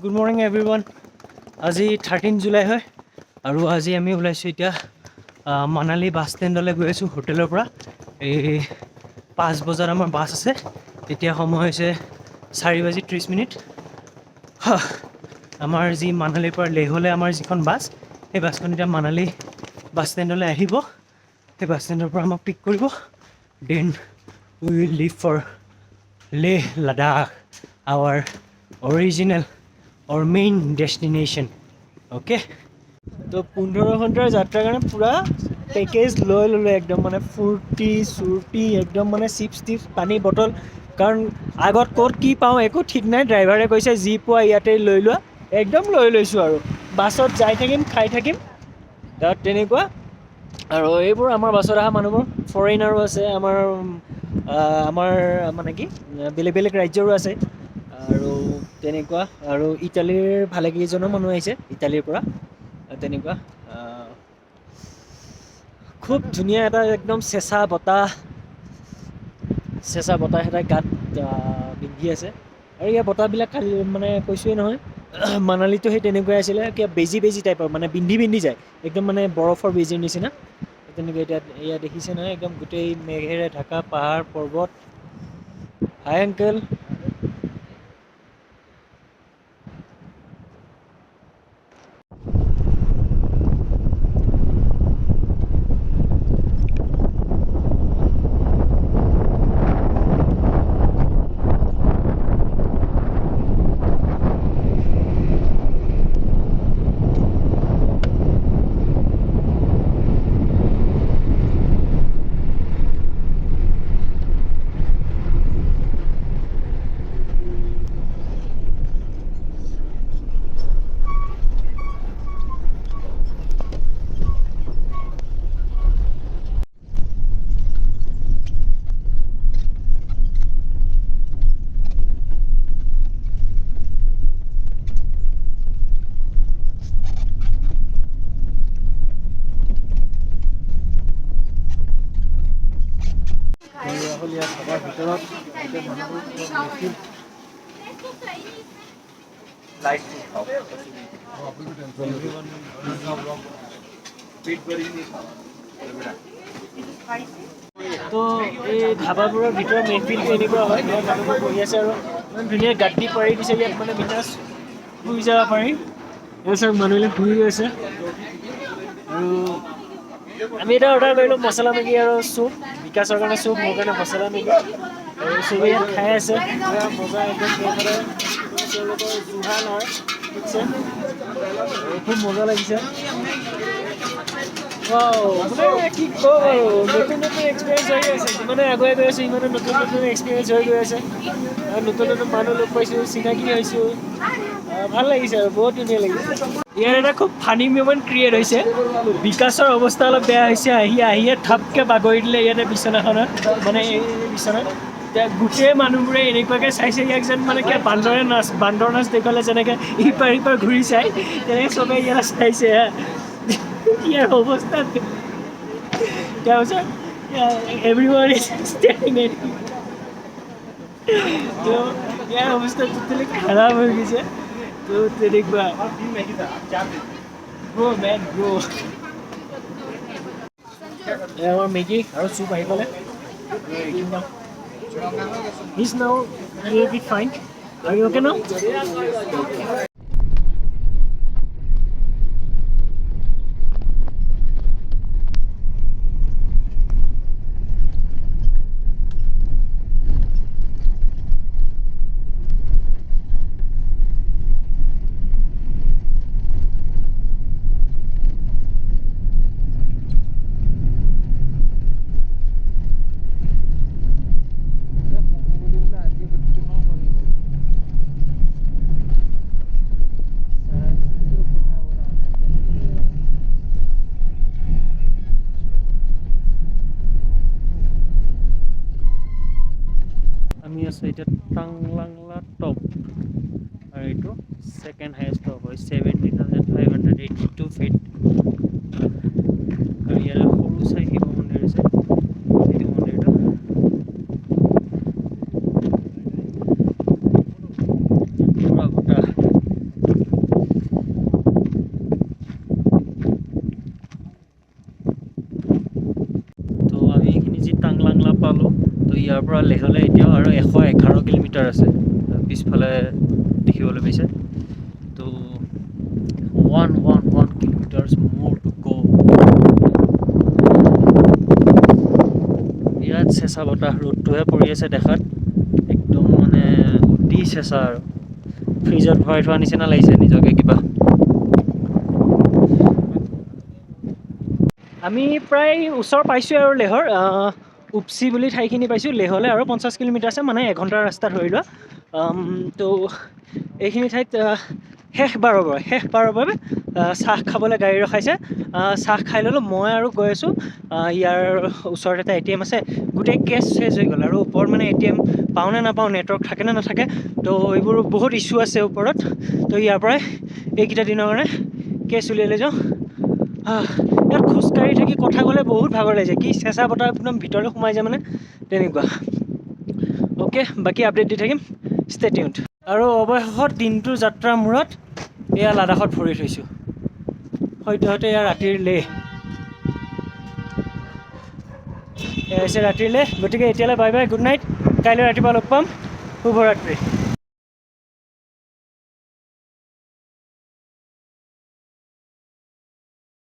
Good morning everyone. আজি 13 July হয় আৰু আজি আমি ওলাইছো এতিয়া মানালী বাছ ষ্টেণ্ডলৈ গৈ আছো হোটেলৰ পৰা। এই 5 বজাত আমাৰ বাছ আছে। এতিয়া সময় হৈছে 4:30। আমাৰ যি মানালীৰ পৰা লেহলৈ আমাৰ যিখন বাছ, সেই বাছখন এতিয়া মানালী বাছ ষ্টেণ্ডলৈ আহিব। সেই বাছ ষ্টেণ্ডৰ পৰা আমাক পিক কৰিব। Then we will leave for Leh Ladakh, our original or main destination. Okay? তো 15 ঘণ্টাৰ যাত্ৰাৰ কাৰণে পুৰা পেকেজ লৈ ল'লো একদম, মানে ফুৰ্তি চুৰ্তি একদম, মানে চিপছ টিপছ পানী বটল। কাৰণ আগত ক'ত কি পাওঁ একো ঠিক নাই। ড্ৰাইভাৰে কৈছে যি পোৱা ইয়াতে লৈ লোৱা, একদম লৈ লৈছোঁ আৰু বাছত যাই থাকিম খাই থাকিম তাত তেনেকুৱা। আৰু এইবোৰ আমাৰ বাছত অহা মানুহবোৰ ফৰেইনাৰো আছে, আমাৰ মানে কি বেলেগ বেলেগ ৰাজ্যৰো আছে আৰু তেনেকুৱা। আৰু ইটালীৰ ভালেকেইজনো মানুহ আহিছে ইটালীৰ পৰা তেনেকুৱা। খুব ধুনীয়া এটা একদম চেঁচা বতাহ এটা গাত বিন্ধি আছে। আৰু ইয়াৰ বতাহবিলাক খালি মানে কৈছোৱেই নহয়, মানালীতো সেই তেনেকুৱাই আছিলে, কিবা বেজি টাইপৰ, মানে বিন্ধি যায় একদম, মানে বৰফৰ বেজিৰ নিচিনা তেনেকৈ। এতিয়া এয়া দেখিছে নহয়, একদম গোটেই মেঘেৰে ঢাকা পাহাৰ পৰ্বত। হাই আংকেল। ধাবাৰ ভিতৰত তো এই ধাবাবোৰৰ ভিতৰত মেহফিলটো এনেকুৱা হয়, ইয়াত মানুহবোৰ বহি আছে আৰু ইমান ধুনীয়া গাদ্দি পাৰি দিছে, ইয়াত মানে বিন্দাছ শুই যাব পাৰি। ইয়াত চব মানুহবিলাক শুই আছে। আৰু আমি এটা অৰ্ডাৰ কৰিলোঁ মছলা মেগী আৰু চুপ। বিকাশৰ কাৰণে চুপ, মোৰ কাৰণে মছলা মেগী। আৰু চবেই ইয়াত খাই আছে, পুৰা মজা একদম। তেওঁলোকৰ জুহাল হয়, ঠিকছে, খুব মজা লাগিছে। কি কওঁ আৰু, নতুন এক্সপিৰিয়েঞ্চ হৈ আছে। যিমানে আগুৱাই গৈ আছোঁ সিমানে নতুন এক্সপিৰিয়েঞ্চ হৈ গৈ আছে। আৰু নতুন মানুহ লগ পাইছোঁ, চিনাকি হৈছোঁ, ভাল লাগিছে আৰু বহুত ধুনীয়া লাগিছে। ইয়াৰ এটা খুব ফানী মোমেণ্ট ক্ৰিয়েট হৈছে। বিকাশৰ অৱস্থা অলপ বেয়া হৈছে, আহিয়ে থাপকৈ বাগৰি দিলে ইয়াতে বিচনাখনত, মানে এই বিচনাত। এতিয়া গোটেই মানুহবোৰে এনেকুৱাকৈ চাইছে ইয়াক, যেন মানে কিবা বান্দৰ নাচ দেখুৱালে যেনেকৈ ইপাৰ ঘূৰি চাই, তেনেকৈ চবেই ইয়াত চাইছে। ইয়াৰ অৱস্থা তাৰপিছত এভৰিৱান ইজ ষ্টেণ্ডিং এট হিম। তো ইয়াৰ অৱস্থা টোটেলি খাৰাপ হৈ গৈছে। তো তেনেকুৱা আমাৰ মেগী আৰু চুপ আহি পালে। He's now will be fine. Are you okay now? আমি আছোঁ এতিয়া টাংলাংলা টপ, আৰু এইটো ছেকেণ্ড হাইয়েষ্ট টপ হয়, 17,582 ফিট। আৰু ইয়াৰে সৰু চাই শিৱ মন্দিৰ আছে, শিৱ মন্দিৰটো। পুৰা বতাহ ইয়াৰ পৰা লেহলৈ এতিয়াও আৰু 111 কিলোমিটাৰ আছে পিছফালে দেখিবলৈ পাইছে তো 111 কিলোমিটাৰ্ছ মোৰ টু গো ইয়াত চেঁচা বতাহ ৰ'দটোহে পৰি আছে দেখাত একদম মানে অতি চেঁচা আৰু ফ্ৰিজত ভৰাই থোৱা নিচিনা লাগিছে নিজকে কিবা আমি প্ৰায় ওচৰ পাইছোঁ আৰু লেহৰ উপচি বুলি ঠাইখিনি পাইছোঁ লেহলৈ আৰু 50 কিলোমিটাৰ আছে মানে এঘণ্টাৰ ৰাস্তা ধৰি লোৱা তো এইখিনি ঠাইত শেষ বাৰৰ বাবে চাহ খাবলৈ গাড়ী ৰখাইছে চাহ খাই ল'লোঁ মই আৰু গৈ আছোঁ ইয়াৰ ওচৰত এটা ATM আছে গোটেই কেছ চেছ হৈ গ'ল আৰু ওপৰত মানে ATM পাওঁ নে নাপাওঁ নেটৱৰ্ক থাকে নে নাথাকে তো এইবোৰ বহুত ইছ্যু আছে ওপৰত তো ইয়াৰ পৰাই এইকেইটা দিনৰ কাৰণে কেছ উলিয়াই লৈ যাওঁ ইয়াত খোজকাঢ়ি থাকি কথা ক'লে বহুত ভাগৰ লাগি যায় কি চেঁচা বতাহ একদম ভিতৰলৈ সোমাই যায় মানে তেনেকুৱা অ'কে বাকী আপডেট দি থাকিম ষ্টে টিউনড আৰু অৱশেষত দিনটোৰ যাত্ৰাৰ মূৰত এয়া লাডাখত ভৰি থৈছোঁ সদ্যহতে এয়া ৰাতিৰ লেহ এয়া হৈছে ৰাতিৰ লেহ গতিকে এতিয়ালৈ বাই বাই গুড নাইট কাইলৈ ৰাতিপুৱা লগ পাম শুভৰাত্ৰি